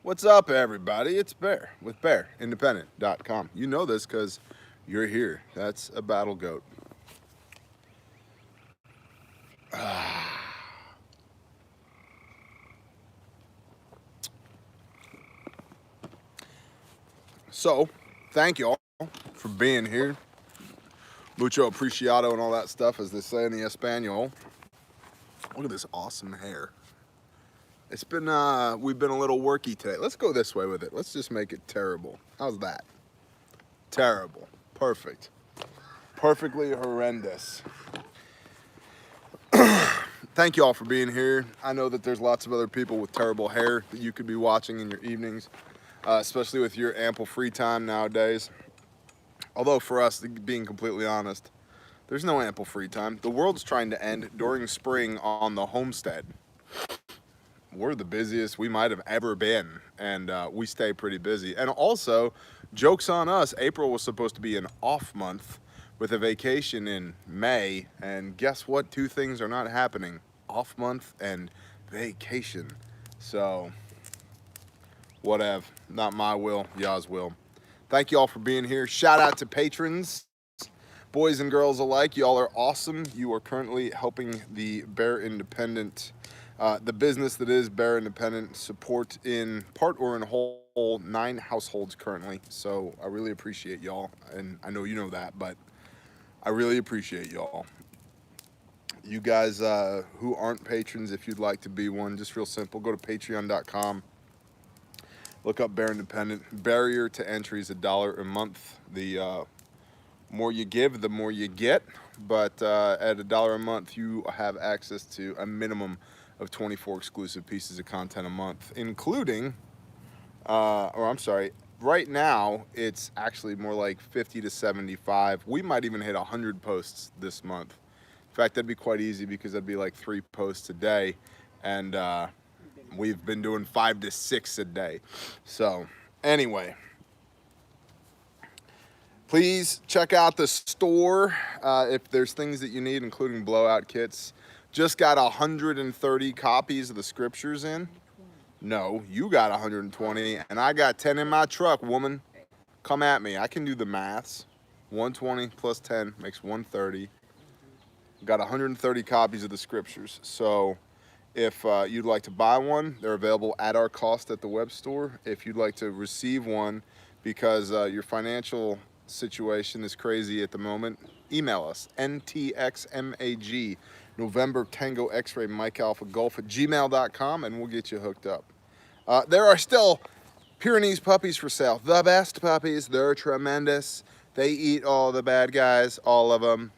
What's up, everybody? It's Bear with BearIndependent.com. You know this because you're here. That's a battle goat. So, thank you all for being here. Mucho apreciado and all that stuff, as they say in the Espanol. Look at this awesome hair. It's been, we've been a little worky today. Let's go this way with it. Let's just make it terrible. How's that? Terrible. Perfect. Perfectly horrendous. Thank you all for being here. I know that there's lots of other people with terrible hair that you could be watching in your evenings, especially with your ample free time nowadays. Although for us, being completely honest, there's no ample free time. The world's trying to end during spring on the homestead. We're the busiest we might have ever been, and we stay pretty busy. And also, joke's on us, April was supposed to be an off month with a vacation in May, and guess what? Two things are not happening: off month and vacation. So, whatever. Not my will, y'all's will. Thank you all for being here. Shout out to patrons, boys and girls alike. Y'all are awesome. You are currently helping the Bear Independent, the business that is Bear Independent, support in part or in whole 9 households currently. So I really appreciate y'all, and I know you know that, but I really appreciate y'all. You guys who aren't patrons, if you'd like to be one, just real simple, go to patreon.com. Look up Bear Independent. Barrier to entry is $1 a month. The more you give, the more you get. But at $1 a month, you have access to a minimum of 24 exclusive pieces of content a month, including, right now, it's actually more like 50 to 75. We might even hit 100 posts this month. In fact, that'd be quite easy because that'd be like 3 posts a day. And we've been doing 5 to 6 a day. So anyway, please check out the store if there's things that you need, including blowout kits. Just got 130 copies of the scriptures in. No, you got 120, and I got 10 in my truck, woman. Come at me. I can do the maths. 120 plus 10 makes 130. Got 130 copies of the scriptures. So if you'd like to buy one, they're available at our cost at the web store. If you'd like to receive one because your financial situation is crazy at the moment, email us, ntxmag, November Tango X-ray Mike Alpha Golf at gmail.com, and we'll get you hooked up. There are still Pyrenees puppies for sale. The best puppies. They're tremendous. They eat all the bad guys, all of them.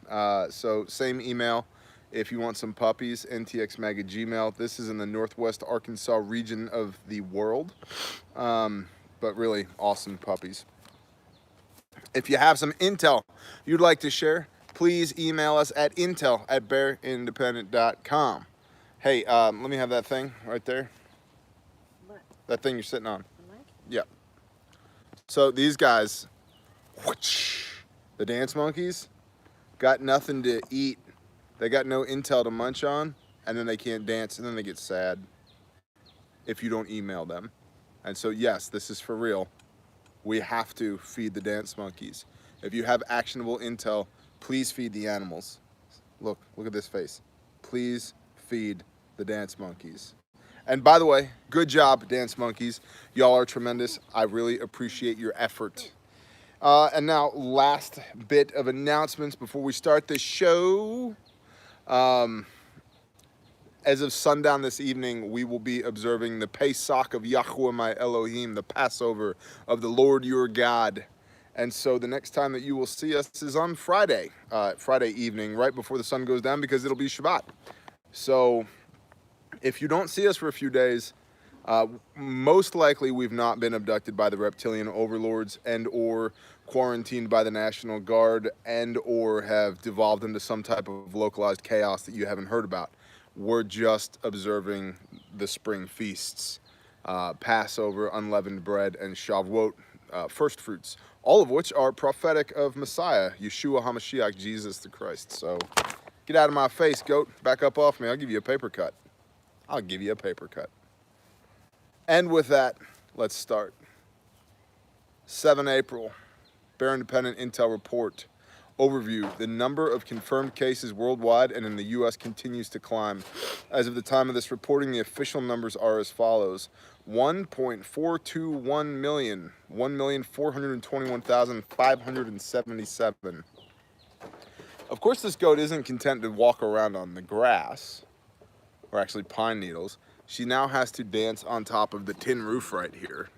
So same email. If you want some puppies, ntxmag at gmail. This is in the Northwest Arkansas region of the world, but really awesome puppies. If you have some intel you'd like to share, please email us at intel@bearindependent.com. Hey, let me have that thing right there. What? That thing you're sitting on. The mic? Yeah. So these guys, the dance monkeys, got nothing to eat. They got no intel to munch on, and then they can't dance, and then they get sad if you don't email them. And so, yes, this is for real. We have to feed the dance monkeys. If you have actionable intel, please feed the animals. Look at this face. Please feed the dance monkeys. And by the way, good job, dance monkeys. Y'all are tremendous. I really appreciate your effort. And now, last bit of announcements before we start the show. As of sundown this evening, we will be observing the Pesach of Yahuwah my Elohim, the Passover of the Lord your God. And so the next time that you will see us is on Friday, Friday evening, right before the sun goes down, because it'll be Shabbat. So if you don't see us for a few days, most likely we've not been abducted by the reptilian overlords and or quarantined by the National Guard and or have devolved into some type of localized chaos that you haven't heard about. We're just observing the spring feasts, Passover, unleavened bread, and Shavuot, first fruits, all of which are prophetic of Messiah, Yeshua HaMashiach, Jesus the Christ. So get out of my face, goat. Back up off me. I'll give you a paper cut. I'll give you a paper cut. And with that, Let's start. 7 April, Bear Independent Intel Report. Overview. The number of confirmed cases worldwide and in the U.S. continues to climb. As of the time of this reporting, the official numbers are as follows. 1.421 million, 1,421,577. Of course, this goat isn't content to walk around on the grass, or actually pine needles. She now has to dance on top of the tin roof right here,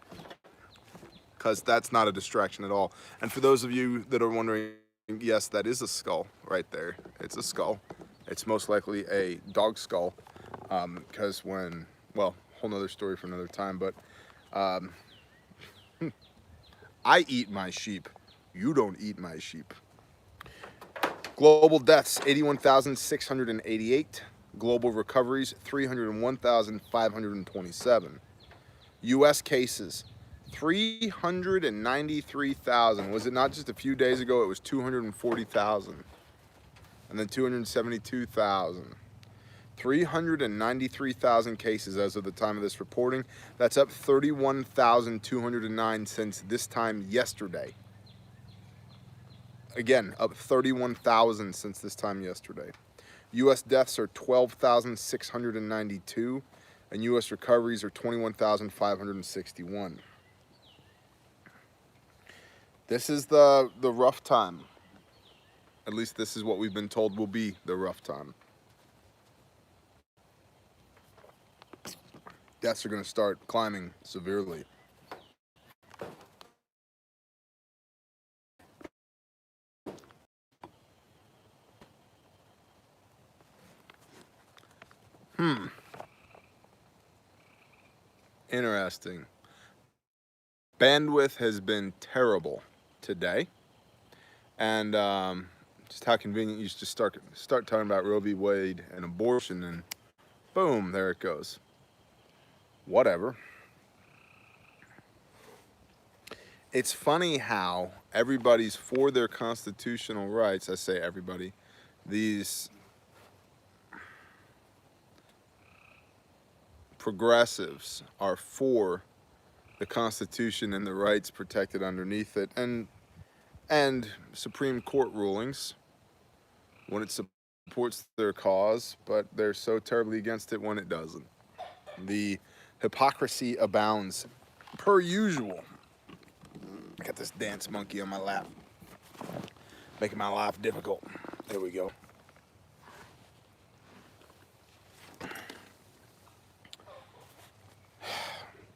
because that's not a distraction at all. And for those of you that are wondering, yes, that is a skull right there. It's a skull. It's most likely a dog skull, because when, well, whole nother story for another time, but I eat my sheep. You don't eat my sheep. Global deaths, 81,688. Global recoveries, 301,527. U.S. cases, 393,000. Was it not just a few days ago? It was 240,000. And then 272,000. 393,000 cases as of the time of this reporting. That's up 31,209 since this time yesterday. Again, up 31,000 since this time yesterday. U.S. deaths are 12,692, and U.S. recoveries are 21,561. This is the rough time. At least this is what we've been told will be the rough time. Deaths are going to start climbing severely. Interesting. Bandwidth has been terrible today. And just how convenient you just start talking about Roe v. Wade and abortion, and boom, there it goes. Whatever. It's funny how everybody's for their constitutional rights. I say everybody. These progressives are for the Constitution and the rights protected underneath it, and Supreme Court rulings when it supports their cause, but they're so terribly against it when it doesn't. The hypocrisy abounds, per usual. I got this dance monkey on my lap, making my life difficult. There we go.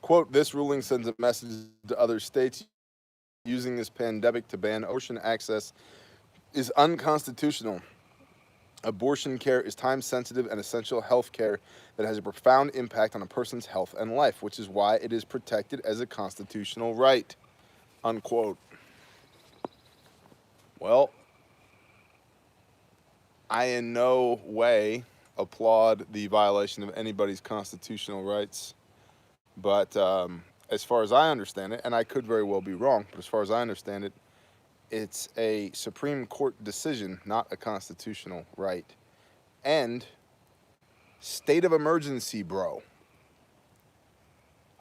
Quote, this ruling sends a message to other states using this pandemic to ban ocean access is unconstitutional. Abortion care is time-sensitive and essential health care that has a profound impact on a person's health and life, which is why it is protected as a constitutional right, unquote. Well, I in no way applaud the violation of anybody's constitutional rights. But as far as I understand it, and I could very well be wrong, but as far as I understand it, it's a Supreme Court decision, not a constitutional right. And state of emergency, bro.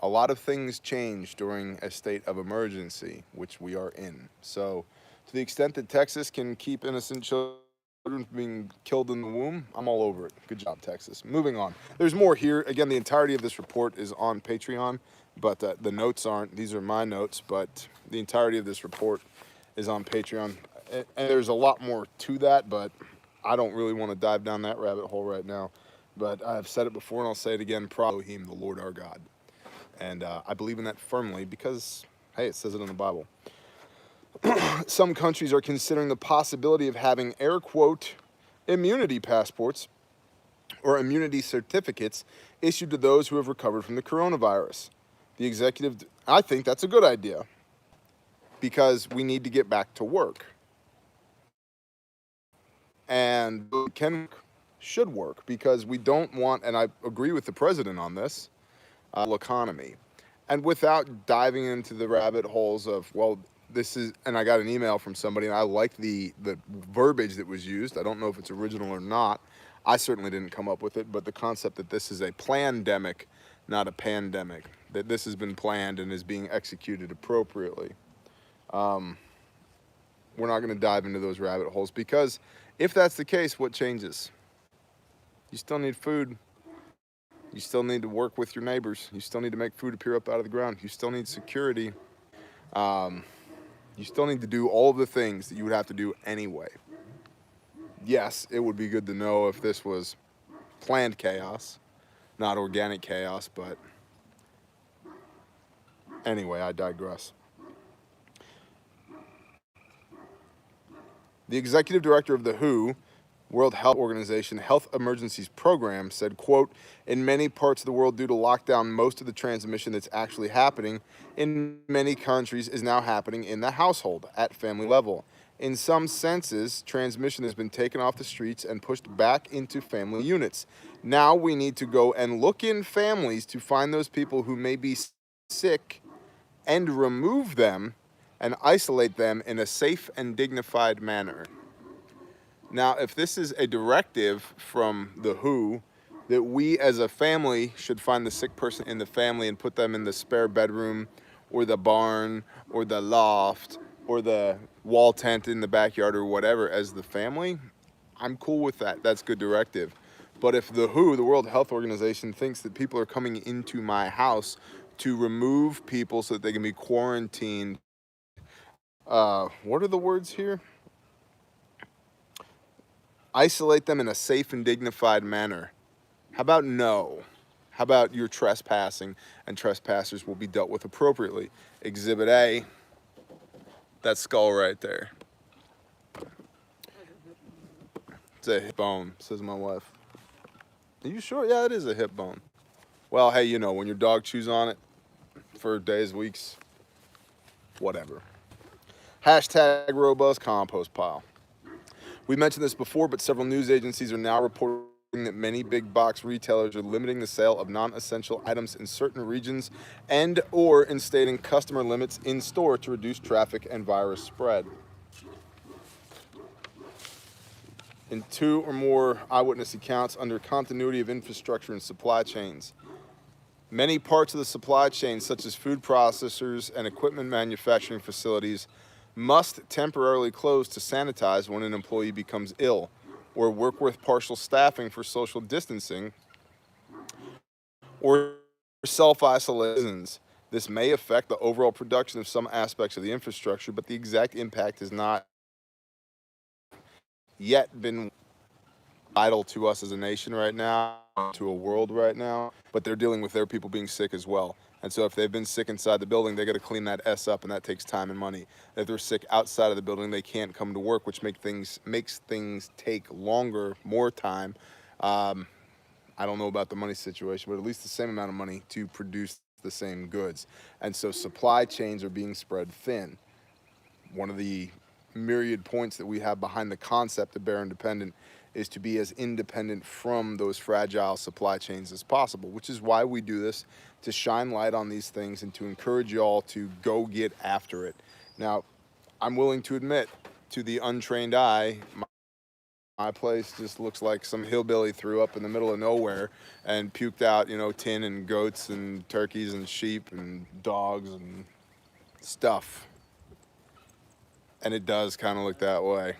A lot of things change during a state of emergency, which we are in. So to the extent that Texas can keep innocent children from being killed in the womb, I'm all over it. Good job, Texas. Moving on. There's more here. Again, the entirety of this report is on Patreon, but the notes aren't. These are my notes, but the entirety of this report is on Patreon. And there's a lot more to that, but I don't really want to dive down that rabbit hole right now. But I've said it before, and I'll say it again. Elohim, the Lord our God. And I believe in that firmly because, hey, it says it in the Bible. Some countries are considering the possibility of having, air quote, immunity passports or immunity certificates issued to those who have recovered from the coronavirus. The executive, I think that's a good idea because we need to get back to work. And should work because we don't want, and I agree with the president on this, economy. And without diving into the rabbit holes of, well, this is, and I got an email from somebody, and I like the verbiage that was used. I don't know if it's original or not. I certainly didn't come up with it, but the concept that this is a plandemic, not a pandemic. that this has been planned and is being executed appropriately. We're not going to dive into those rabbit holes, because if that's the case, what changes? You still need food. You still need to work with your neighbors. You still need to make food appear up out of the ground. You still need security. You still need to do all of the things that you would have to do anyway. Yes, it would be good to know if this was planned chaos, not organic chaos, but anyway, I digress. The executive director of the WHO, World Health Organization Health Emergencies Program, said, quote, in many parts of the world due to lockdown, most of the transmission that's actually happening in many countries is now happening in the household at family level. In some senses, transmission has been taken off the streets and pushed back into family units. Now we need to go and look in families to find those people who may be sick and remove them and isolate them in a safe and dignified manner. Now, if this is a directive from the WHO that we as a family should find the sick person in the family and put them in the spare bedroom or the barn or the loft or the wall tent in the backyard or whatever as the family, I'm cool with that. That's good directive. But if the WHO, the World Health Organization, thinks that people are coming into my house to remove people so that they can be quarantined, what are the words here? Isolate them in a safe and dignified manner. How about no? How about you're trespassing and trespassers will be dealt with appropriately? Exhibit A, that skull right there. It's a hip bone, says my wife. Are you sure? Yeah, it is a hip bone. Well, hey, you know, when your dog chews on it for days, weeks, whatever. Hashtag robust compost pile. We mentioned this before, but several news agencies are now reporting that many big box retailers are limiting the sale of non-essential items in certain regions and or instating customer limits in store to reduce traffic and virus spread. In 2 or more eyewitness accounts under continuity of infrastructure and supply chains, many parts of the supply chain, such as food processors and equipment manufacturing facilities, must temporarily close to sanitize when an employee becomes ill, or work with partial staffing for social distancing, or self-isolation. This may affect the overall production of some aspects of the infrastructure, but the exact impact has not yet been vital to us as a nation right now, to a world right now, but they're dealing with their people being sick as well. And so if they've been sick inside the building, they got to clean that S up, and that takes time and money. If they're sick outside of the building, they can't come to work, which makes things take longer, more time. I don't know about the money situation, but at least the same amount of money to produce the same goods. And so supply chains are being spread thin. One of the myriad points that we have behind the concept of Bear Independent is to be as independent from those fragile supply chains as possible, which is why we do this, to shine light on these things and to encourage y'all to go get after it. Now, I'm willing to admit, to the untrained eye, my place just looks like some hillbilly threw up in the middle of nowhere and puked out, you know, tin and goats and turkeys and sheep and dogs and stuff. And it does kind of look that way.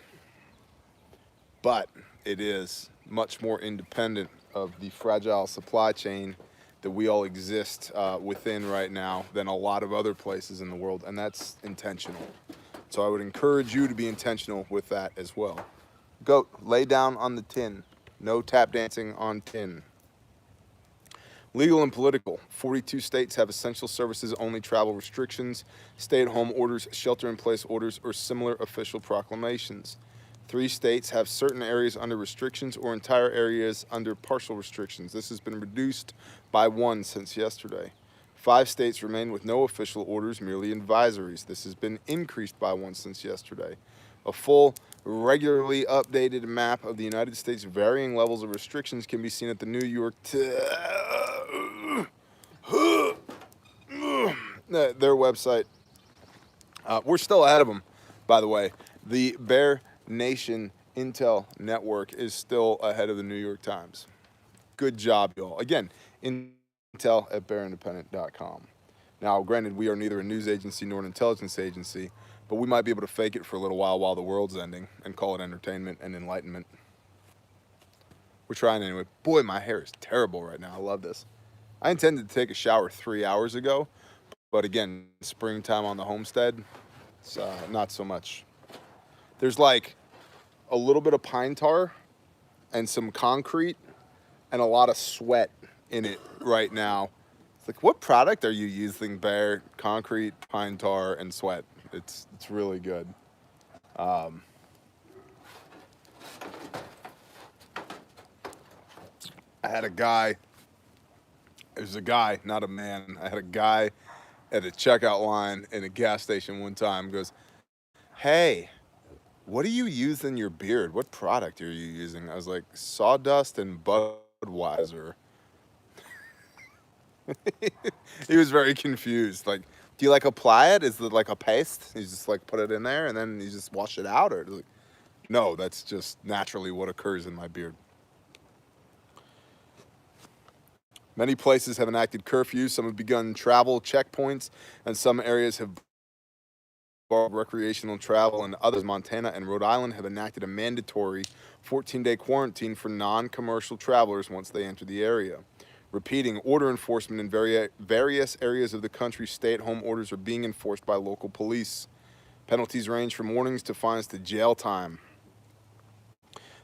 But it is much more independent of the fragile supply chain that we all exist within right now than a lot of other places in the world, and that's intentional. So I would encourage you to be intentional with that as well. Goat, lay down on the tin. No tap dancing on tin. Legal and political. 42 states have essential services only travel restrictions, stay-at-home orders, shelter-in-place orders, or similar official proclamations. 3 states have certain areas under restrictions or entire areas under partial restrictions. This has been reduced by 1 since yesterday. 5 states remain with no official orders, merely advisories. This has been increased by 1 since yesterday. A full, regularly updated map of the United States' varying levels of restrictions can be seen at the New York their website. We're still ahead of them, by the way. The Bear Nation Intel Network is still ahead of the New York Times. Good job, y'all. Again, intel at bearindependent.com. Now, granted, we are neither a news agency nor an intelligence agency, but we might be able to fake it for a little while the world's ending and call it entertainment and enlightenment. We're trying anyway. Boy, my hair is terrible right now. I love this. I intended to take a shower 3 hours ago, but again, springtime on the homestead, it's not so much. There's like a little bit of pine tar and some concrete and a lot of sweat in it right now. It's like, what product are you using, Bear? Concrete, pine tar, and sweat. It's really good. I had a guy. There's a guy, not a man. I had a guy at a checkout line in a gas station one time. Goes, "Hey, what do you use in your beard? What product are you using?" I was like, "Sawdust and Budweiser." He was very confused. Like, do you like apply it? Is it like a paste? You just like put it in there and then you just wash it out? Or like, no, that's just naturally what occurs in my beard. Many places have enacted curfews. Some have begun travel checkpoints, and some areas have barred recreational travel, and others, Montana and Rhode Island, have enacted a mandatory 14-day quarantine for non-commercial travelers once they enter the area. Repeating, order enforcement in various areas of the country, stay-at-home orders are being enforced by local police. Penalties range from warnings to fines to jail time.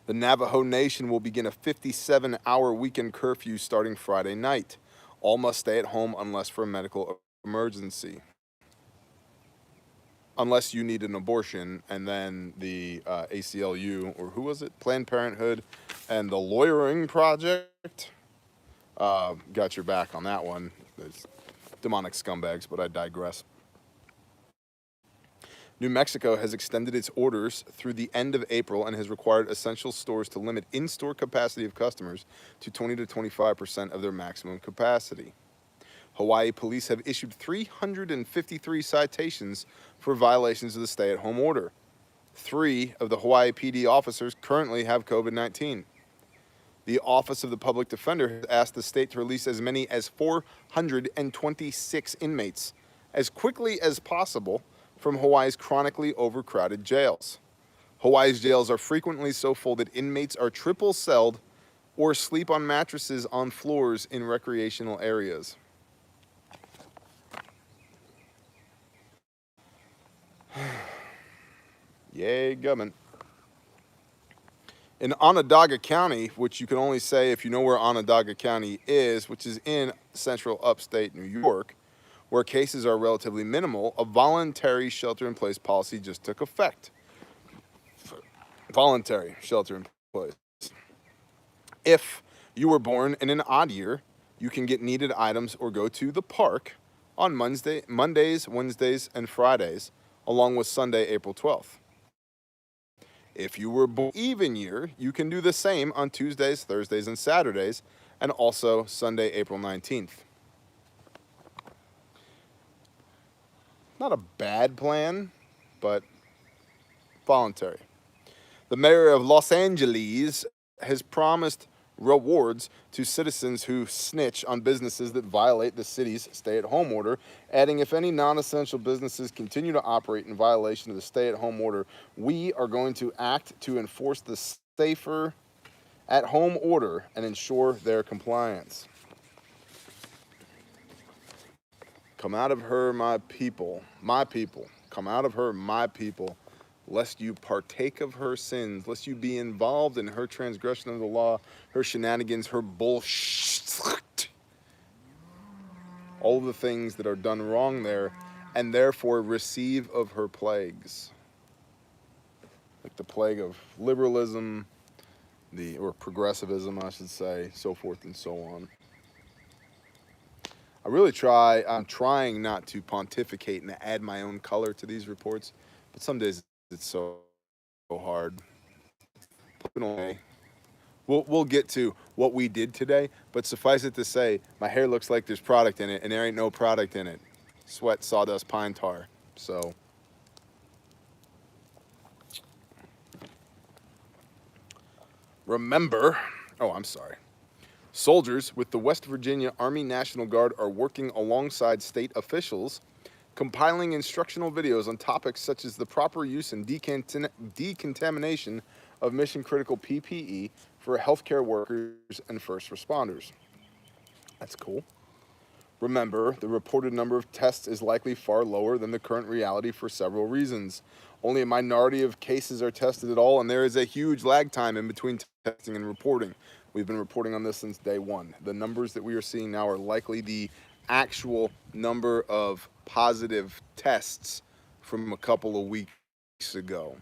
The Navajo Nation will begin a 57-hour weekend curfew starting Friday night. All must stay at home unless for a medical emergency. Unless you need an abortion, and then the ACLU, or who was it? Planned Parenthood and the Lawyering Project got your back on that one. There's demonic scumbags, but I digress. New Mexico has extended its orders through the end of April and has required essential stores to limit in-store capacity of customers to 20 to 25% of their maximum capacity. Hawaii police have issued 353 citations for violations of the stay-at-home order. 3 of the Hawaii PD officers currently have COVID-19. The Office of the Public Defender has asked the state to release as many as 426 inmates as quickly as possible from Hawaii's chronically overcrowded jails. Hawaii's jails are frequently so full that inmates are triple-celled or sleep on mattresses on floors in recreational areas. Yay, government. In Onondaga County, which you can only say if you know where Onondaga County is, which is in central upstate New York, where cases are relatively minimal, a voluntary shelter-in-place policy just took effect. Voluntary shelter-in-place. If you were born in an odd year, you can get needed items or go to the park on Mondays, Wednesdays, and Fridays, along with Sunday, April 12th. If you were born even year, you can do the same on Tuesdays, Thursdays, and Saturdays, and also Sunday, April 19th. Not a bad plan, but voluntary. The mayor of Los Angeles has promised rewards to citizens who snitch on businesses that violate the city's stay-at-home order, adding, if any non-essential businesses continue to operate in violation of the stay-at-home order, we are going to act to enforce the safer at-home order and ensure their compliance. Come out of her, my people, come out of her, my people, lest you partake of her sins, lest you be involved in her transgression of the law, her shenanigans, her bullshit, all the things that are done wrong there, and therefore receive of her plagues. Like the plague of liberalism, or progressivism, I should say, so forth and so on. I'm trying not to pontificate and add my own color to these reports, but some days it's so hard. We'll get to what we did today, but suffice it to say, my hair looks like there's product in it, and there ain't no product in it. Sweat, sawdust, pine tar. So, remember, Soldiers with the West Virginia Army National Guard are working alongside state officials, compiling instructional videos on topics such as the proper use and decontamination of mission-critical PPE for healthcare workers and first responders. That's cool. Remember, the reported number of tests is likely far lower than the current reality for several reasons. Only a minority of cases are tested at all, and there is a huge lag time in between testing and reporting. We've been reporting on this since day one. The numbers that we are seeing now are likely the actual number of positive tests from a couple of weeks ago.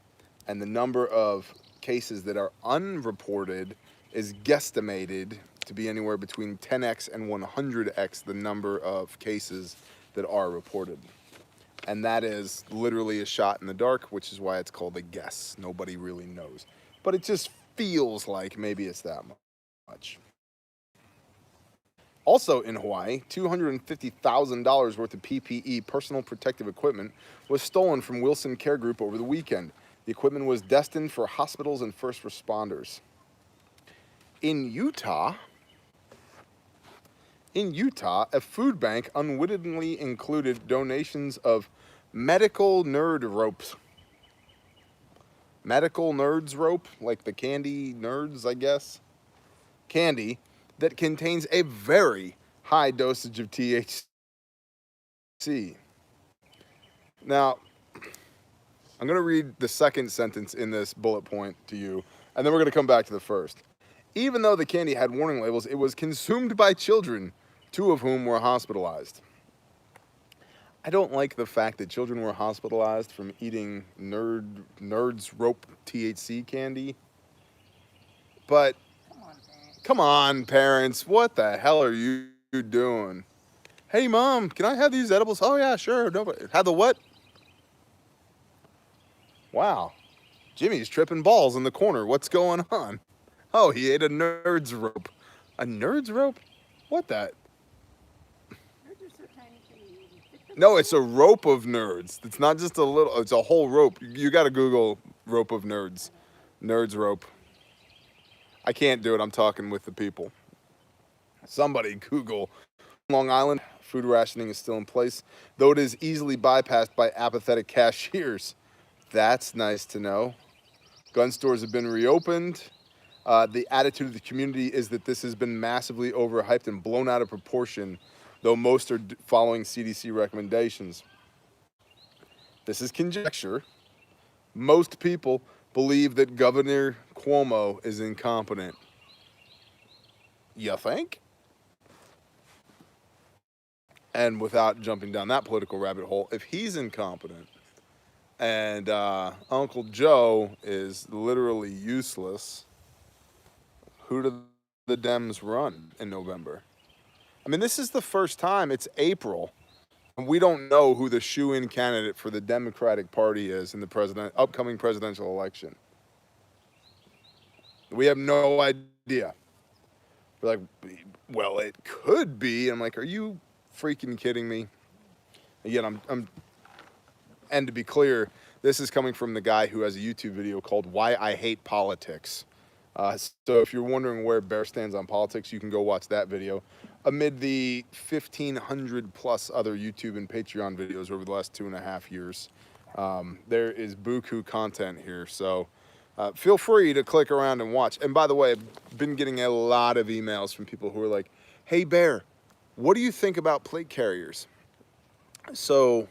And the number of cases that are unreported is guesstimated to be anywhere between 10x and 100x the number of cases that are reported. And that is literally a shot in the dark, which is why it's called a guess. Nobody really knows. But it just feels like maybe it's that much. Also in Hawaii, $250,000 worth of PPE, personal protective equipment, was stolen from Wilson Care Group over the weekend. The equipment was destined for hospitals and first responders. In Utah, a food bank unwittingly included donations of medical nerd ropes. Medical nerds rope, like the candy nerds, I guess. Candy that contains a very high dosage of THC. Now, I'm going to read the second sentence in this bullet point to you, and then we're going to come back to the first. Even though the candy had warning labels, it was consumed by children, 2 of whom were hospitalized. I don't like the fact that children were hospitalized from eating nerds rope THC candy. But come on, parents, what the hell are you doing? Hey, Mom, can I have these edibles? Oh, yeah, sure. Nobody. Have the what? Wow. Jimmy's tripping balls in the corner. What's going on? Oh, he ate a nerd's rope. A nerd's rope? What that? No, it's a rope of nerds. It's not just a little, it's a whole rope. You got to Google rope of nerds. Nerds rope. I can't do it. I'm talking with the people. Somebody Google. Long Island, food rationing is still in place, though it is easily bypassed by apathetic cashiers. That's nice to know. Gun stores have been reopened. The attitude of the community is that this has been massively overhyped and blown out of proportion, though most are following CDC recommendations. This is conjecture. Most people believe that Governor Cuomo is incompetent. You think? And without jumping down that political rabbit hole, if he's incompetent and Uncle Joe is literally useless, who do the Dems run in November? I mean, this is the first time. It's April, and we don't know who the shoe-in candidate for the Democratic Party is in the upcoming presidential election. We have no idea. We're like, well, it could be. I'm like, are you freaking kidding me? Again, and to be clear, this is coming from the guy who has a YouTube video called Why I Hate Politics. So if you're wondering where Bear stands on politics, you can go watch that video. Amid the 1,500 plus other YouTube and Patreon videos over the last 2.5 years, there is buku content here. So feel free to click around and watch. And by the way, I've been getting a lot of emails from people who are like, hey, Bear, what do you think about plate carriers? So,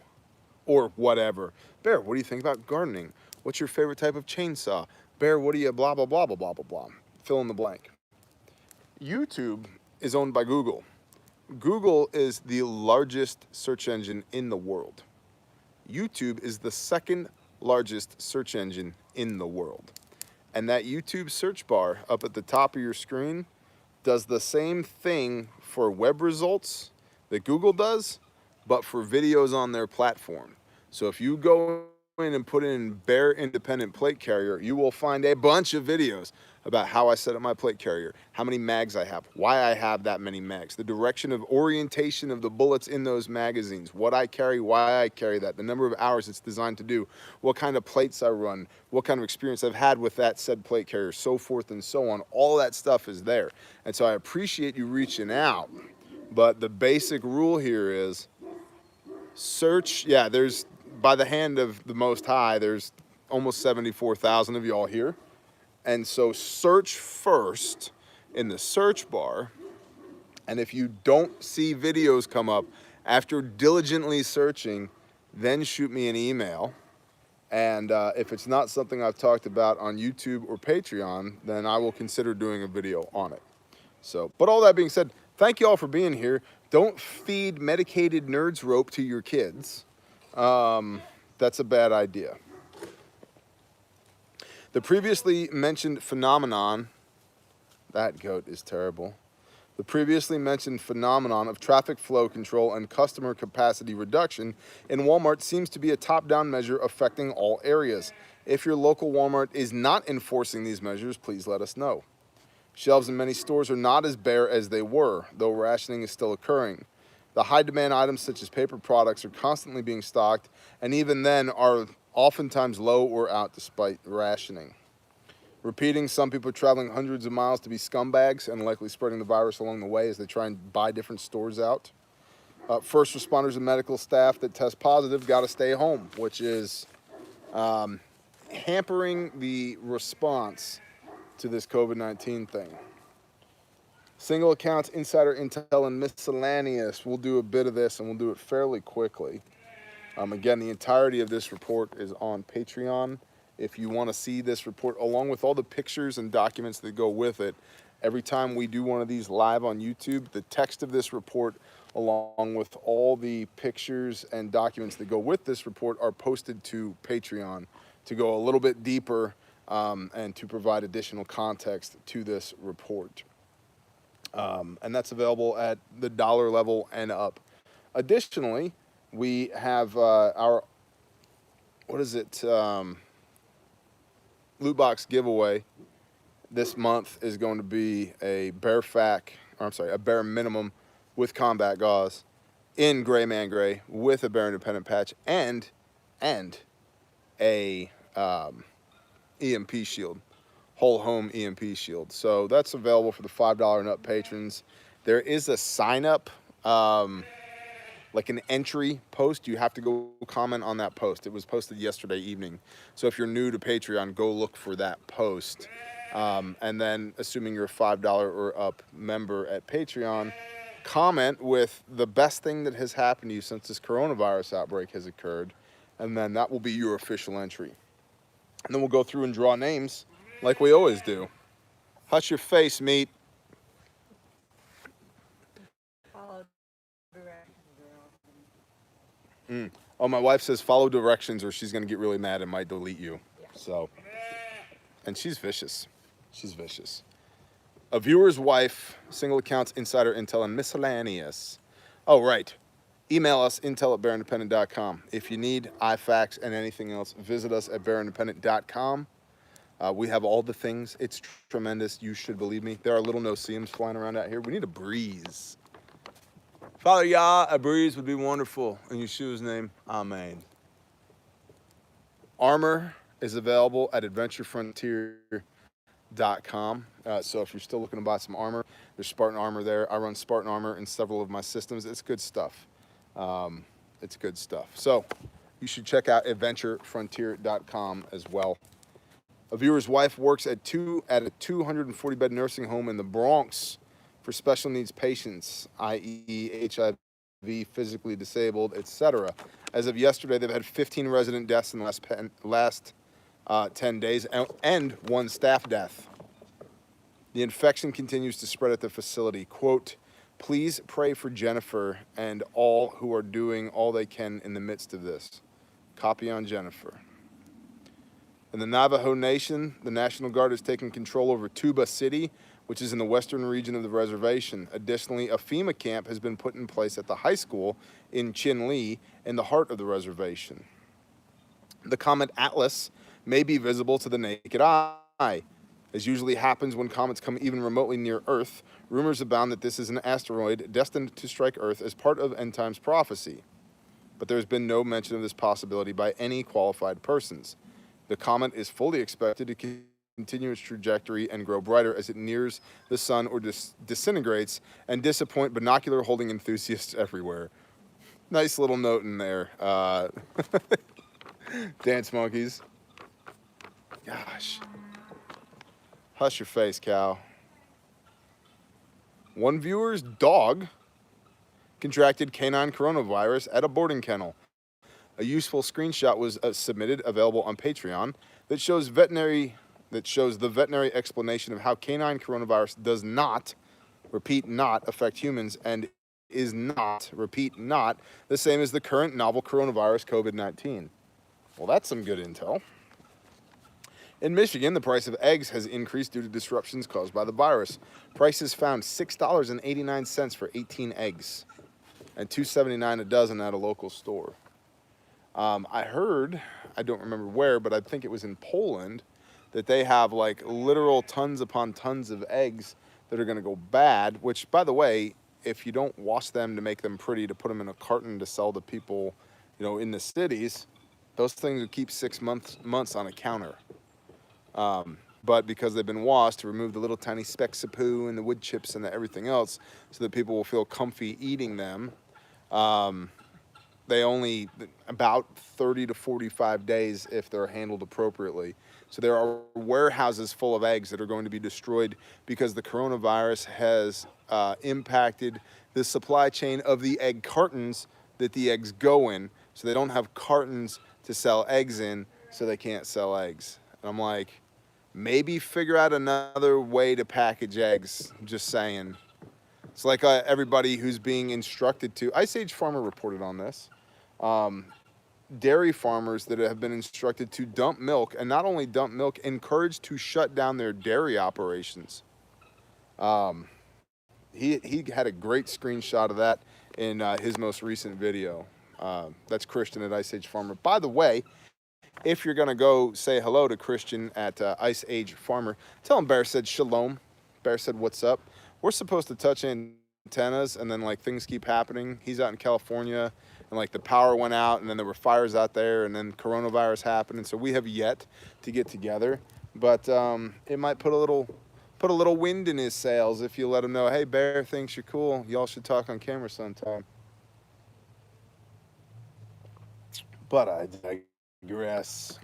or whatever. Bear, what do you think about gardening? What's your favorite type of chainsaw? Bear, what do you blah, blah, blah, blah, blah, blah, blah. Fill in the blank. YouTube is owned by Google. Google is the largest search engine in the world. YouTube is the second largest search engine in the world. And that YouTube search bar up at the top of your screen does the same thing for web results that Google does, but for videos on their platform. So if you go in and put in Bear Independent Plate Carrier, you will find a bunch of videos about how I set up my plate carrier, how many mags I have, why I have that many mags, the direction of orientation of the bullets in those magazines, what I carry, why I carry that, the number of hours it's designed to do, what kind of plates I run, what kind of experience I've had with that said plate carrier, so forth and so on. All that stuff is there. And so I appreciate you reaching out, but the basic rule here is search. Yeah, there's, by the hand of the Most High, there's almost 74,000 of y'all here. And so search first in the search bar. And if you don't see videos come up after diligently searching, then shoot me an email. And if it's not something I've talked about on YouTube or Patreon, then I will consider doing a video on it. So, but all that being said, thank you all for being here. Don't feed medicated nerds rope to your kids. That's a bad idea. The previously mentioned phenomenon, that goat is terrible. The previously mentioned phenomenon of traffic flow control and customer capacity reduction in Walmart seems to be a top-down measure affecting all areas. If your local Walmart is not enforcing these measures, please let us know. Shelves in many stores are not as bare as they were, though rationing is still occurring. The high-demand items such as paper products are constantly being stocked, and even then are oftentimes low or out despite rationing. Repeating, some people are traveling hundreds of miles to be scumbags and likely spreading the virus along the way as they try and buy different stores out. First responders and medical staff that test positive got to stay home, which is hampering the response to this COVID-19 thing. Single accounts, insider intel, and miscellaneous. We'll do a bit of this, and we'll do it fairly quickly. Again, the entirety of this report is on Patreon. If you want to see this report, along with all the pictures and documents that go with it, every time we do one of these live on YouTube, the text of this report, along with all the pictures and documents that go with this report, are posted to Patreon to go a little bit deeper and to provide additional context to this report. And that's available at the dollar level and up. Additionally, we have our, loot box giveaway this month is going to be a a bare minimum with combat gauze in Gray Man Gray with a Bear Independent patch and a EMP shield, whole home EMP shield. So that's available for the $5 and up patrons. There is a sign up, like an entry post. You have to go comment on that post. It was posted yesterday evening. So if you're new to Patreon, go look for that post. And then assuming you're a $5 or up member at Patreon, comment with the best thing that has happened to you since this coronavirus outbreak has occurred. And then that will be your official entry. And then we'll go through and draw names like we always do. Hush your face, meat. Oh, my wife says follow directions or she's going to get really mad and might delete you. Yeah. So, and she's vicious. She's vicious. A viewer's wife, single accounts, insider intel, and miscellaneous. Oh, right. Email us, intel@bearindependent.com. If you need iFacts and anything else, visit us at bearindependent.com. We have all the things. It's tremendous. You should believe me. There are little no-see-ums flying around out here. We need a breeze. Father Yah, a breeze would be wonderful. In Yeshua's name, amen. Armor is available at adventurefrontier.com. So if you're still looking to buy some armor, there's Spartan armor there. I run Spartan armor in several of my systems. It's good stuff. It's good stuff. So you should check out adventurefrontier.com as well. A viewer's wife works at a 240-bed nursing home in the Bronx for special needs patients, i.e. HIV, physically disabled, etc. As of yesterday, they've had 15 resident deaths in the last 10 days and one staff death. The infection continues to spread at the facility. Quote, please pray for Jennifer and all who are doing all they can in the midst of this. Copy on Jennifer. In the Navajo Nation, the National Guard has taken control over Tuba City, which is in the western region of the reservation. Additionally, a FEMA camp has been put in place at the high school in Chinle, in the heart of the reservation. The comet Atlas may be visible to the naked eye. As usually happens when comets come even remotely near Earth, rumors abound that this is an asteroid destined to strike Earth as part of end times prophecy. But there has been no mention of this possibility by any qualified persons. The comet is fully expected to continue its trajectory and grow brighter as it nears the sun or disintegrates and disappoint binocular holding enthusiasts everywhere. Nice little note in there. Dance monkeys. Gosh. Hush your face, cow. One viewer's dog contracted canine coronavirus at a boarding kennel. A useful screenshot was submitted, available on Patreon, that shows the veterinary explanation of how canine coronavirus does not, repeat, not affect humans and is not, repeat, not, the same as the current novel coronavirus COVID-19. Well, that's some good intel. In Michigan, the price of eggs has increased due to disruptions caused by the virus. Prices found $6.89 for 18 eggs and $2.79 a dozen at a local store. I heard, I don't remember where, but I think it was in Poland, that they have like literal tons upon tons of eggs that are going to go bad, which, by the way, if you don't wash them to make them pretty, to put them in a carton to sell to people, you know, in the cities, those things would keep 6 months on a counter. But because they've been washed to remove the little tiny specks of poo and the wood chips and everything else so that people will feel comfy eating them, they only about 30 to 45 days if they're handled appropriately. So there are warehouses full of eggs that are going to be destroyed because the coronavirus has impacted the supply chain of the egg cartons that the eggs go in. So they don't have cartons to sell eggs in, so they can't sell eggs. And I'm like, maybe figure out another way to package eggs, just saying. It's like everybody who's being instructed to, Ice Age Farmer reported on this, dairy farmers that have been instructed to dump milk, and not only dump milk, encouraged to shut down their dairy operations. He had a great screenshot of that in his most recent video. That's Christian at Ice Age Farmer. By the way, if you're going to go say hello to Christian at Ice Age Farmer, tell him Bear said shalom. Bear said what's up. We're supposed to touch antennas, and then like things keep happening. He's out in California, and like the power went out, and then there were fires out there, and then coronavirus happened, and so we have yet to get together. But it might put a little wind in his sails if you let him know, hey, Bear thinks you're cool. Y'all should talk on camera sometime. But I digress.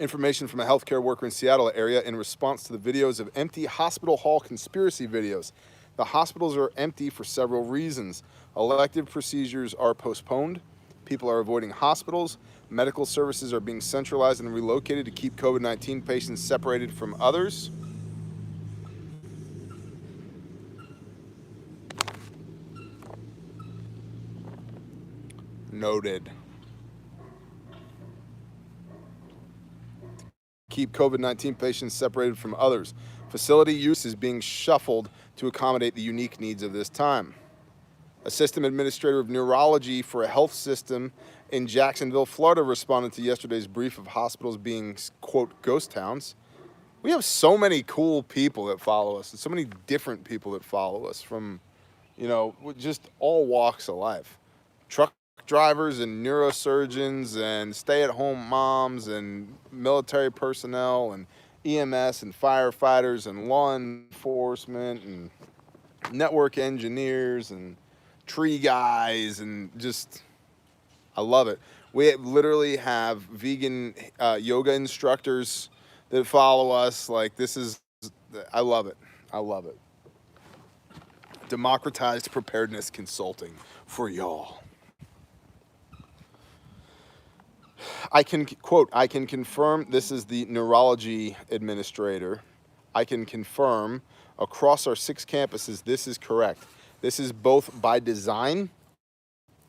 Information from a healthcare worker in Seattle area in response to the videos of empty hospital hall conspiracy videos. The hospitals are empty for several reasons. Elective procedures are postponed. People are avoiding hospitals. Medical services are being centralized and relocated to keep COVID-19 patients separated from others. Noted. Keep COVID-19 patients separated from others. Facility use is being shuffled to accommodate the unique needs of this time. A system administrator of neurology for a health system in Jacksonville, Florida, responded to yesterday's brief of hospitals being, quote, ghost towns. We have so many cool people that follow us, and so many different people that follow us from, you know, just all walks of life. Truck drivers and neurosurgeons and stay-at-home moms and military personnel and EMS and firefighters and law enforcement and network engineers and tree guys, and just, I love it. We literally have vegan yoga instructors that follow us. Like, this is, I love it. I love it. Democratized preparedness consulting for y'all. I can, quote, I can confirm, this is the neurology administrator, I can confirm across our 6 campuses this is correct. This is both by design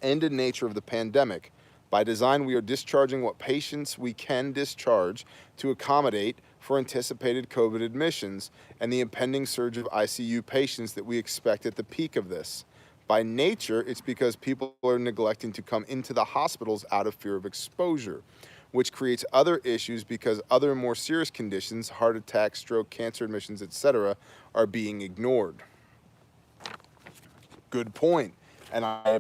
and in nature of the pandemic. By design, we are discharging what patients we can discharge to accommodate for anticipated COVID admissions and the impending surge of ICU patients that we expect at the peak of this. By nature, it's because people are neglecting to come into the hospitals out of fear of exposure, which creates other issues because other more serious conditions, heart attack, stroke, cancer admissions, etc., are being ignored. Good point. And I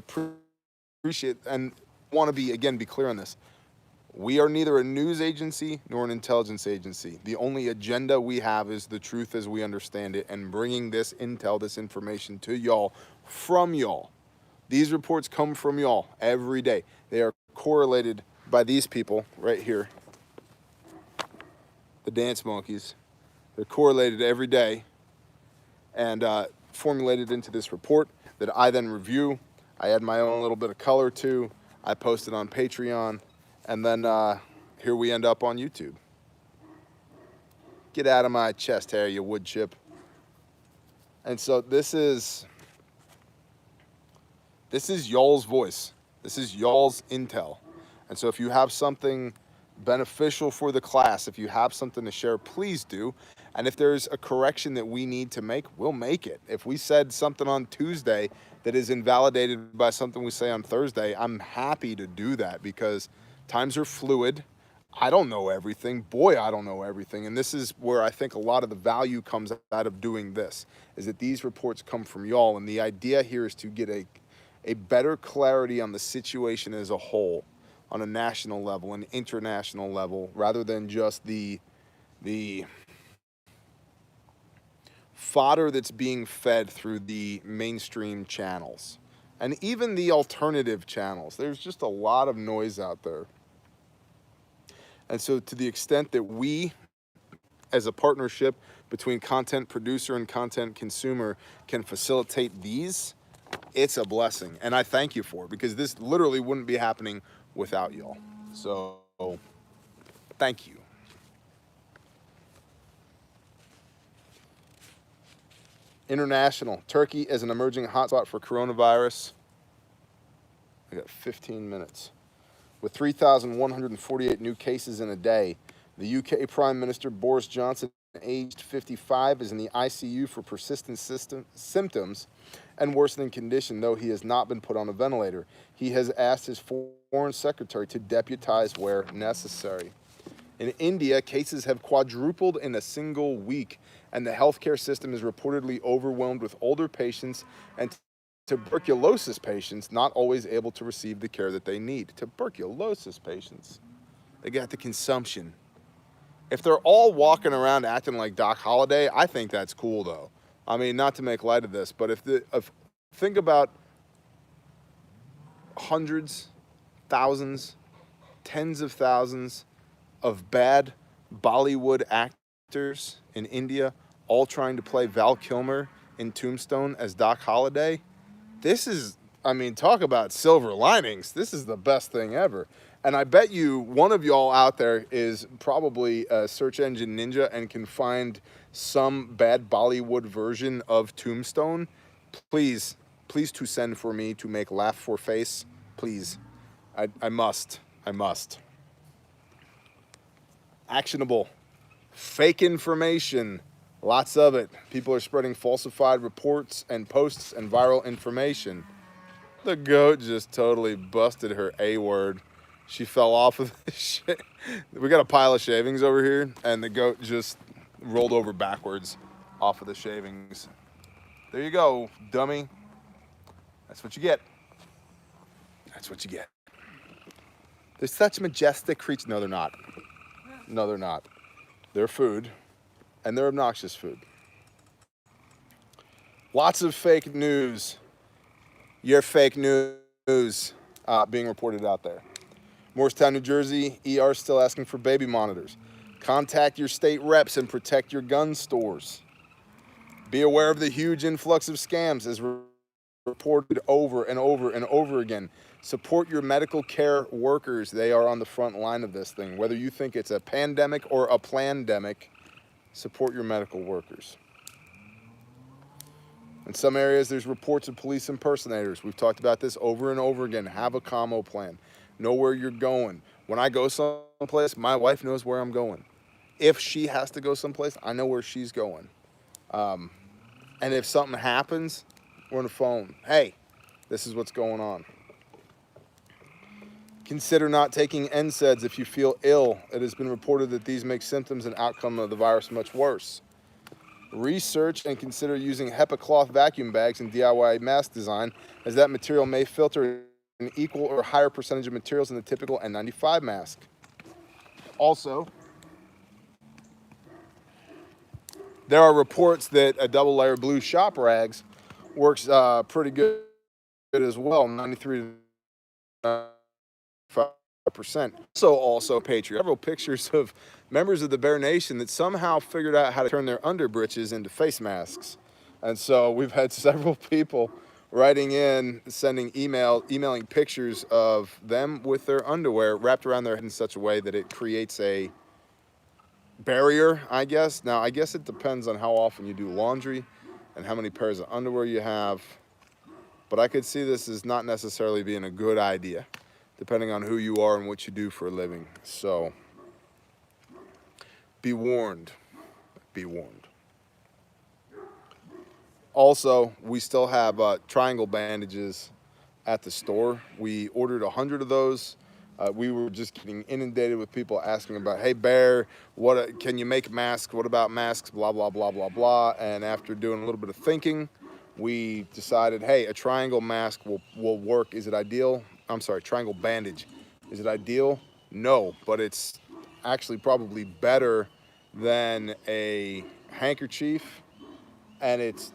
appreciate and want to be clear on this. We are neither a news agency nor an intelligence agency. The only agenda we have is the truth as we understand it and bringing this intel, this information to y'all from y'all. These reports come from y'all every day. They are correlated by these people right here, the dance monkeys. They're correlated every day and formulated into this report that I then review. I add my own little bit of color to. I post it on Patreon. And then here we end up on YouTube. Get out of my chest hair, you wood chip. And so this is y'all's voice. This is y'all's intel. And so if you have something beneficial for the class, if you have something to share, please do. And if there's a correction that we need to make, we'll make it. If we said something on Tuesday that is invalidated by something we say on Thursday, I'm happy to do that because times are fluid. I don't know everything. Boy, I don't know everything. And this is where I think a lot of the value comes out of doing this, is that these reports come from y'all. And the idea here is to get a better clarity on the situation as a whole, on a national level, an international level, rather than just the fodder that's being fed through the mainstream channels. And even the alternative channels. There's just a lot of noise out there. And so to the extent that we, as a partnership between content producer and content consumer, can facilitate these, it's a blessing. And I thank you for it, because this literally wouldn't be happening without y'all. So thank you. International. Turkey is an emerging hotspot for coronavirus. I got 15 minutes. With 3,148 new cases in a day, the UK Prime Minister Boris Johnson, aged 55, is in the ICU for persistent symptoms and worsening condition, though he has not been put on a ventilator. He has asked his foreign secretary to deputize where necessary. In India, cases have quadrupled in a single week, and the healthcare system is reportedly overwhelmed with older patients and tuberculosis patients not always able to receive the care that they need. Tuberculosis patients. They got the consumption. If they're all walking around acting like Doc Holliday, I think that's cool, though. I mean, not to make light of this, but think about hundreds, thousands, tens of thousands of bad Bollywood actors in India all trying to play Val Kilmer in Tombstone as Doc Holliday. This is, I mean, talk about silver linings. This is the best thing ever. And I bet you one of y'all out there is probably a search engine ninja and can find some bad Bollywood version of Tombstone. Please to send for me to make laugh for face. Please. I must. Actionable. Fake information. Lots of it. People are spreading falsified reports and posts and viral information. The goat just totally busted her A word. She fell off of the shit. We got a pile of shavings over here, and the goat just rolled over backwards off of the shavings. There you go, dummy. That's what you get. That's what you get. They're such majestic creatures. No, they're not. No, they're not. They're food, and they're obnoxious food. Lots of fake news. Your fake news being reported out there. Morristown, New Jersey, ER still asking for baby monitors. Contact your state reps and protect your gun stores. Be aware of the huge influx of scams as reported over and over and over again. Support your medical care workers. They are on the front line of this thing. Whether you think it's a pandemic or a plandemic, support your medical workers. In some areas, there's reports of police impersonators. We've talked about this over and over again. Have a commo plan. Know where you're going. When I go someplace, my wife knows where I'm going. If she has to go someplace, I know where she's going. And if something happens, we're on the phone. Hey, This is what's going on. Consider not taking NSAIDs if you feel ill. It has been reported that these make symptoms and outcome of the virus much worse. Research and consider using HEPA cloth vacuum bags in DIY mask design, as that material may filter an equal or higher percentage of materials in the typical N95 mask. Also, there are reports that a double layer blue shop rags works pretty good as well, 93 to 5%. Also Patriot. Several pictures of members of the Bear Nation that somehow figured out how to turn their underbritches into face masks. And so we've had several people writing in, sending emailing pictures of them with their underwear wrapped around their head in such a way that it creates a barrier, I guess. Now, I guess it depends on how often you do laundry and how many pairs of underwear you have. But I could see this as not necessarily being a good idea, depending on who you are and what you do for a living. So, be warned. Be warned. Also, we still have triangle bandages at the store. We ordered 100 of those. We were just getting inundated with people asking about, hey, Bear, what can you make masks? What about masks? Blah, blah, blah, blah, blah. And after doing a little bit of thinking, we decided, hey, a triangle mask will work. Is it ideal? I'm sorry, triangle bandage. Is it ideal? No, but it's actually probably better than a handkerchief. And it's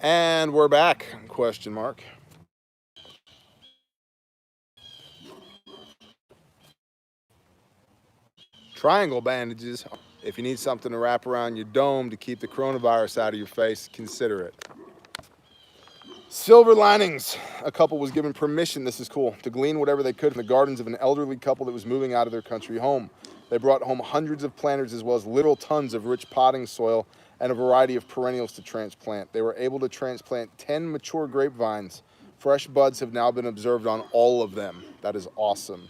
And we're back, question mark. Triangle bandages. If you need something to wrap around your dome to keep the coronavirus out of your face, consider it. Silver linings. A couple was given permission, this is cool, to glean whatever they could from the gardens of an elderly couple that was moving out of their country home. They brought home hundreds of planters as well as literal tons of rich potting soil and a variety of perennials to transplant. They were able to transplant 10 mature grapevines. Fresh buds have now been observed on all of them. That is awesome.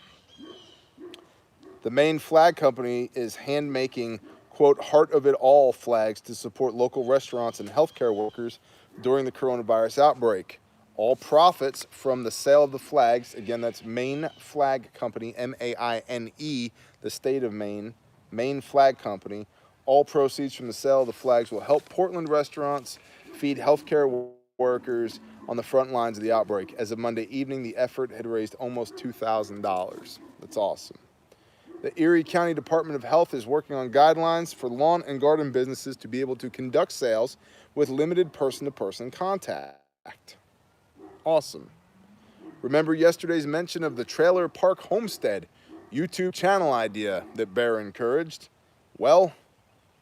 The Maine Flag Company is hand-making, quote, heart of it all flags to support local restaurants and healthcare workers during the coronavirus outbreak. All profits from the sale of the flags, again, that's Maine Flag Company, M-A-I-N-E, the state of Maine, Maine Flag Company. All proceeds from the sale of the flags will help Portland restaurants feed healthcare workers on the front lines of the outbreak. As of Monday evening, the effort had raised almost $2,000. That's awesome. The Erie County Department of Health is working on guidelines for lawn and garden businesses to be able to conduct sales with limited person-to-person contact. Awesome. Remember yesterday's mention of the Trailer Park Homestead YouTube channel idea that Bear encouraged? Well,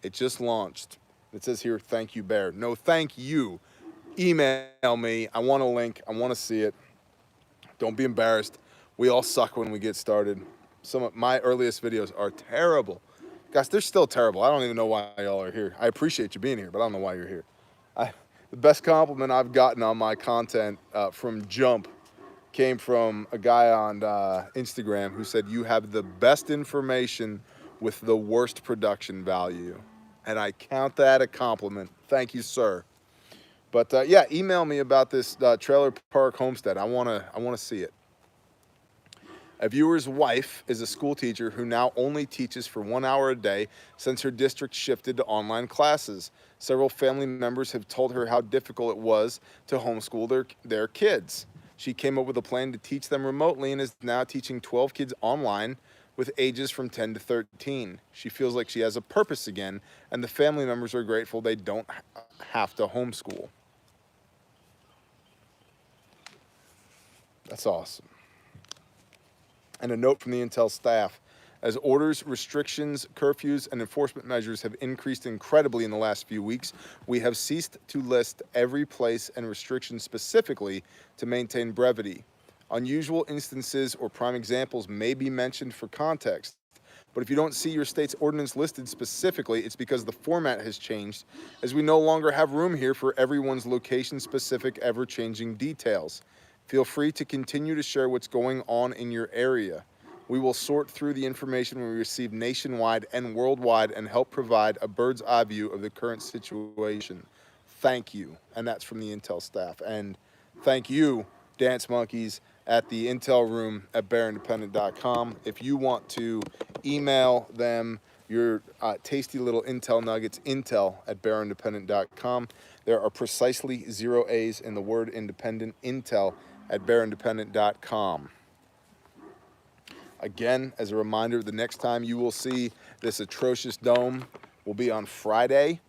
it just launched. It says here, thank you, Bear. No, thank you. Email me. I want a link. I want to see it. Don't be embarrassed. We all suck when we get started. Some of my earliest videos are terrible. Guys, they're still terrible. I don't even know why y'all are here. I appreciate you being here, but I don't know why you're here. The best compliment I've gotten on my content from Jump came from a guy on Instagram who said, you have the best information with the worst production value. And I count that a compliment. Thank you, sir. But yeah, email me about this Trailer Park Homestead. I wanna see it. A viewer's wife is a school teacher who now only teaches for 1 hour a day since her district shifted to online classes. Several family members have told her how difficult it was to homeschool their kids. She came up with a plan to teach them remotely and is now teaching 12 kids online with ages from 10 to 13. She feels like she has a purpose again, and the family members are grateful they don't have to homeschool. That's awesome. And a note from the Intel staff. As orders, restrictions, curfews, and enforcement measures have increased incredibly in the last few weeks, we have ceased to list every place and restriction specifically to maintain brevity. Unusual instances or prime examples may be mentioned for context, but if you don't see your state's ordinance listed specifically, it's because the format has changed, as we no longer have room here for everyone's location-specific, ever-changing details. Feel free to continue to share what's going on in your area. We will sort through the information we receive nationwide and worldwide and help provide a bird's eye view of the current situation. Thank you. And that's from the Intel staff. And thank you, Dance Monkeys, at the Intel room at bearindependent.com. If you want to email them your tasty little Intel nuggets, intel at bearindependent.com. There are precisely 0 A's in the word independent, intel at bearindependent.com. Again, as a reminder, the next time you will see this atrocious dome will be on Friday,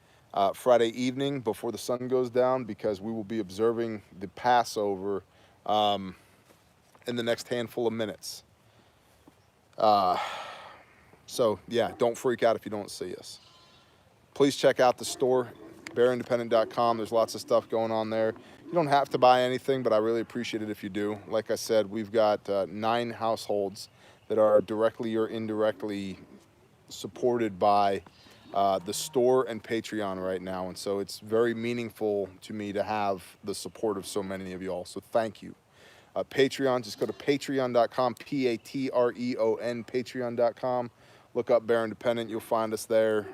Friday evening before the sun goes down, because we will be observing the Passover in the next handful of minutes. So yeah, don't freak out if you don't see us. Please check out the store, bearindependent.com. There's lots of stuff going on there. You don't have to buy anything, but I really appreciate it if you do. Like I said, we've got 9 households that are directly or indirectly supported by the store and Patreon right now. And so it's very meaningful to me to have the support of so many of you all. So thank you. Patreon, just go to patreon.com, Patreon, patreon.com. Look up Bear Independent, you'll find us there.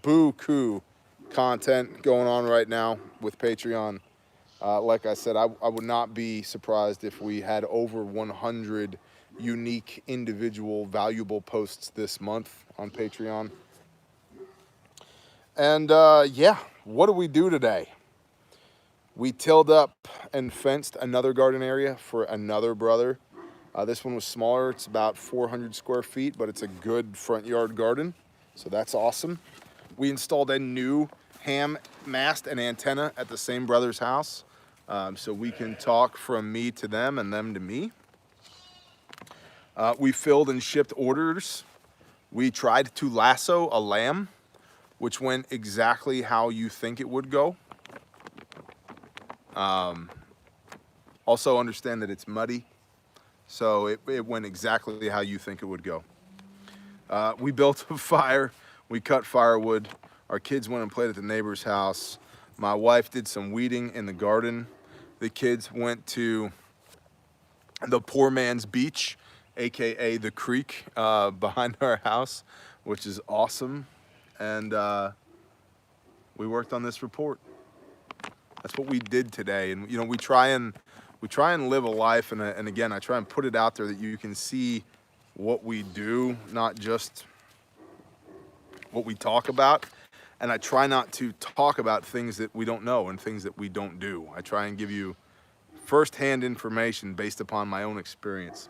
Buku content going on right now with Patreon. Like I said, I would not be surprised if we had over 100 unique, individual, valuable posts this month on Patreon. And yeah, what do we do today? We tilled up and fenced another garden area for another brother. This one was smaller. It's about 400 square feet, but it's a good front yard garden. So that's awesome. We installed a new ham mast and antenna at the same brother's house. So we can talk from me to them and them to me. We filled and shipped orders. We tried to lasso a lamb, which went exactly how you think it would go. Also understand that it's muddy, so it went exactly how you think it would go. We built a fire, we cut firewood, our kids went and played at the neighbor's house. My wife did some weeding in the garden. The kids went to the poor man's beach, AKA the creek behind our house, which is awesome. And we worked on this report. That's what we did today. And you know, we try and live a life, and again, I try and put it out there that you can see what we do, not just what we talk about. And I try not to talk about things that we don't know and things that we don't do. I try and give you firsthand information based upon my own experience.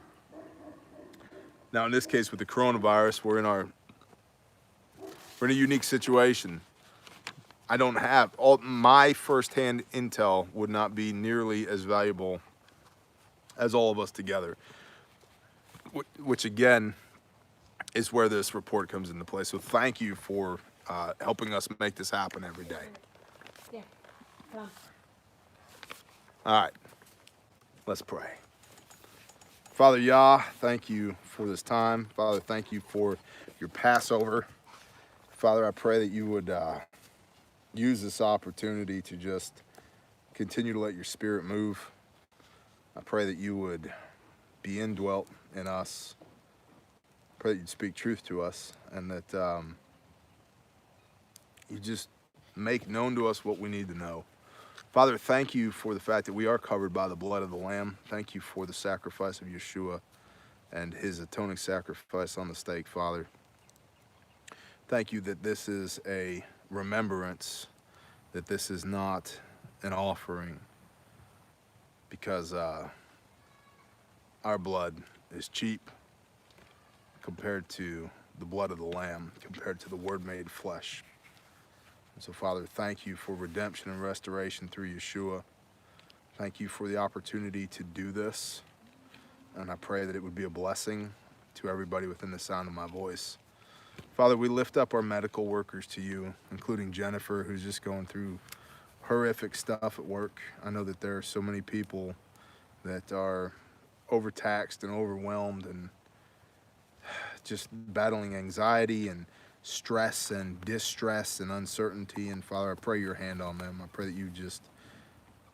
Now, in this case, with the coronavirus, we're in a unique situation. I don't have my firsthand intel would not be nearly as valuable as all of us together, which again is where this report comes into play. So thank you for helping us make this happen every day. Yeah, come on. All right, let's pray. Father Yah, thank you for this time. Father, thank you for your Passover. Father, I pray that you would use this opportunity to just continue to let your spirit move. I pray that you would be indwelt in us. I pray that you'd speak truth to us, and that you just make known to us what we need to know. Father, thank you for the fact that we are covered by the blood of the Lamb. Thank you for the sacrifice of Yeshua and his atoning sacrifice on the stake, Father. Thank you that this is a remembrance, that this is not an offering, because our blood is cheap compared to the blood of the Lamb, compared to the Word made flesh. And so, Father, thank you for redemption and restoration through Yeshua. Thank you for the opportunity to do this, and I pray that it would be a blessing to everybody within the sound of my voice. Father, we lift up our medical workers to you, including Jennifer, who's just going through horrific stuff at work. I know that there are so many people that are overtaxed and overwhelmed and just battling anxiety and stress and distress and uncertainty. And Father, I pray your hand on them. I pray that you just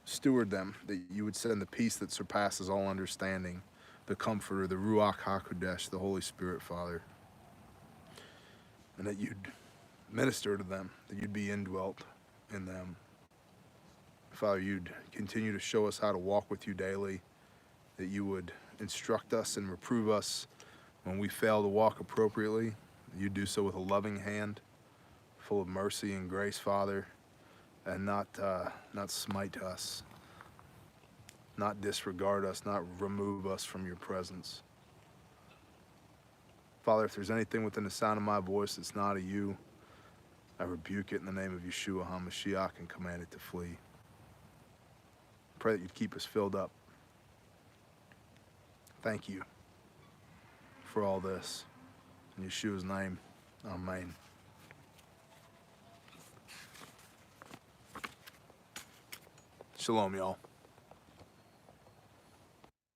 steward them, that you would send the peace that surpasses all understanding the Comforter, the Ruach HaKodesh, the Holy Spirit, Father. And that you'd minister to them, that you'd be indwelt in them. Father, you'd continue to show us how to walk with you daily, that you would instruct us and reprove us when we fail to walk appropriately. You do so with a loving hand, full of mercy and grace, Father, and not smite us, not disregard us, not remove us from your presence. Father, if there's anything within the sound of my voice that's not of you, I rebuke it in the name of Yeshua HaMashiach and command it to flee. Pray that you'd keep us filled up. Thank you for all this. In Yeshua's name, amen. Shalom, y'all.